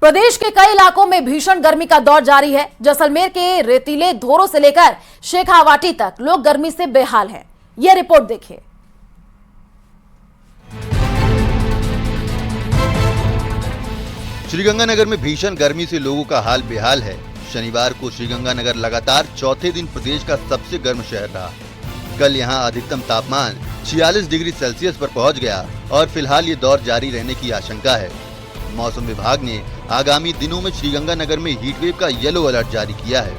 प्रदेश के कई इलाकों में भीषण गर्मी का दौर जारी है। जैसलमेर के रेतीले धोरों से लेकर शेखावाटी तक लोग गर्मी से बेहाल हैं। यह रिपोर्ट देखिए। श्रीगंगानगर में भीषण गर्मी से लोगों का हाल बेहाल है। शनिवार को श्रीगंगानगर लगातार चौथे दिन प्रदेश का सबसे गर्म शहर रहा। कल यहां अधिकतम तापमान 46 डिग्री सेल्सियस पर पहुंच गया और फिलहाल ये दौर जारी रहने की आशंका है। मौसम विभाग ने आगामी दिनों में श्रीगंगानगर में हीटवेव का येलो अलर्ट जारी किया है।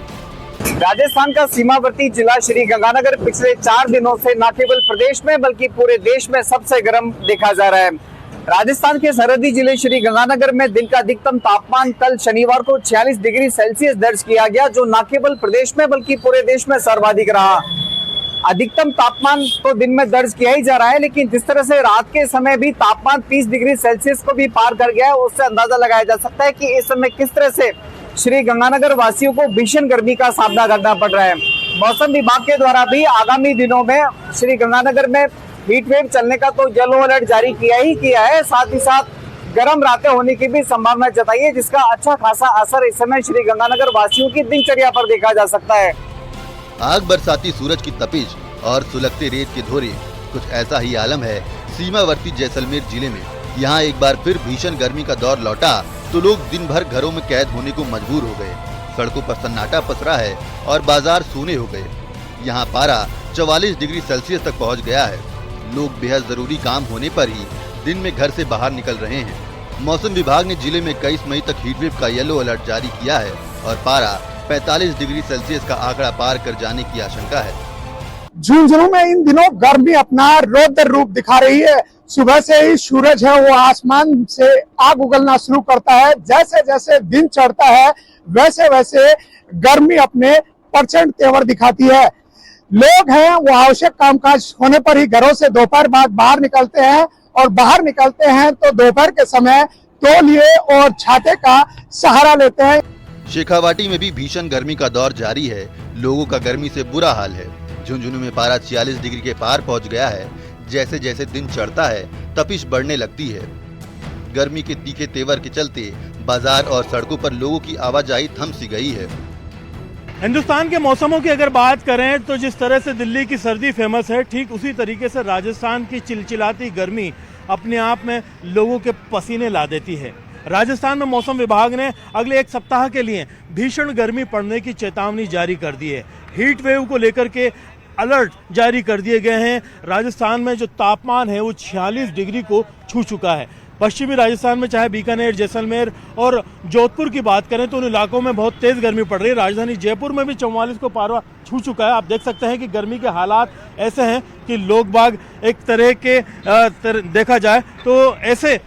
राजस्थान का सीमावर्ती जिला श्रीगंगानगर पिछले 4 दिनों से न केवल प्रदेश में बल्कि पूरे देश में सबसे गर्म देखा जा रहा है। राजस्थान के सरहदी जिले श्रीगंगानगर में दिन का अधिकतम तापमान कल शनिवार को 46 डिग्री सेल्सियस दर्ज किया गया, जो न केवल प्रदेश में बल्कि पूरे देश में सर्वाधिक रहा। अधिकतम तापमान तो दिन में दर्ज किया ही जा रहा है, लेकिन जिस तरह से रात के समय भी तापमान 30 डिग्री सेल्सियस को भी पार कर गया है, उससे अंदाजा लगाया जा सकता है कि इस समय किस तरह से श्रीगंगानगर वासियों को भीषण गर्मी का सामना करना पड़ रहा है। मौसम विभाग के द्वारा भी आगामी दिनों में श्रीगंगानगर में हीट वेव चलने का तो येलो अलर्ट जारी किया है। साथ ही साथ गर्म रातें होने की भी संभावना जताई है, जिसका अच्छा खासा असर इस समय श्रीगंगानगर वासियों की दिनचर्या पर देखा जा सकता है। आग बरसाती सूरज की तपिश और सुलगते रेत के धोरे, कुछ ऐसा ही आलम है सीमावर्ती जैसलमेर जिले में। यहाँ एक बार फिर भीषण गर्मी का दौर लौटा तो लोग दिन भर घरों में कैद होने को मजबूर हो गए। सड़कों पर सन्नाटा पसरा है और बाजार सूने हो गए। यहाँ पारा 44 डिग्री सेल्सियस तक पहुँच गया है। लोग बेहद जरूरी काम होने पर ही दिन में घर से बाहर निकल रहे हैं। मौसम विभाग ने जिले में 21 मई तक हीटवेव का येलो अलर्ट जारी किया है और पारा 45 डिग्री सेल्सियस का आंकड़ा पार कर जाने की आशंका है। झुंझुनू में इन दिनों गर्मी अपना रौद्र रूप दिखा रही है। सुबह से ही सूरज है वो आसमान से आग उगलना शुरू करता है। जैसे जैसे दिन चढ़ता है वैसे वैसे गर्मी अपने प्रचंड तेवर दिखाती है। लोग हैं वो आवश्यक कामकाज होने पर ही घरों से दोपहर बाद बाहर निकलते हैं, और बाहर निकलते हैं तो दोपहर के समय तौलिए और छाते का सहारा लेते हैं। शेखावाटी में भी भीषण गर्मी का दौर जारी है। लोगों का गर्मी से बुरा हाल है। झुंझुनू में पारा 46 डिग्री के पार पहुंच गया है। जैसे जैसे दिन चढ़ता है तपिश बढ़ने लगती है। गर्मी के तीखे तेवर के चलते बाजार और सड़कों पर लोगों की आवाजाही थम सी गई है। हिंदुस्तान के मौसमों की अगर बात करें तो जिस तरह से दिल्ली की सर्दी फेमस है, ठीक उसी तरीके से राजस्थान की चिलचिलाती गर्मी अपने आप में लोगों के पसीने ला देती है। राजस्थान में मौसम विभाग ने अगले 1 सप्ताह के लिए भीषण गर्मी पड़ने की चेतावनी जारी कर दी है। हीट वेव को लेकर के अलर्ट जारी कर दिए गए हैं। राजस्थान में जो तापमान है वो 46 डिग्री को छू चुका है। पश्चिमी राजस्थान में चाहे बीकानेर, जैसलमेर और जोधपुर की बात करें तो उन इलाकों में बहुत तेज गर्मी पड़ रही है। राजधानी जयपुर में भी 44 को पारा छू चुका है। आप देख सकते हैं कि गर्मी के हालात ऐसे हैं कि लोग बाग एक तरह के देखा जाए तो ऐसे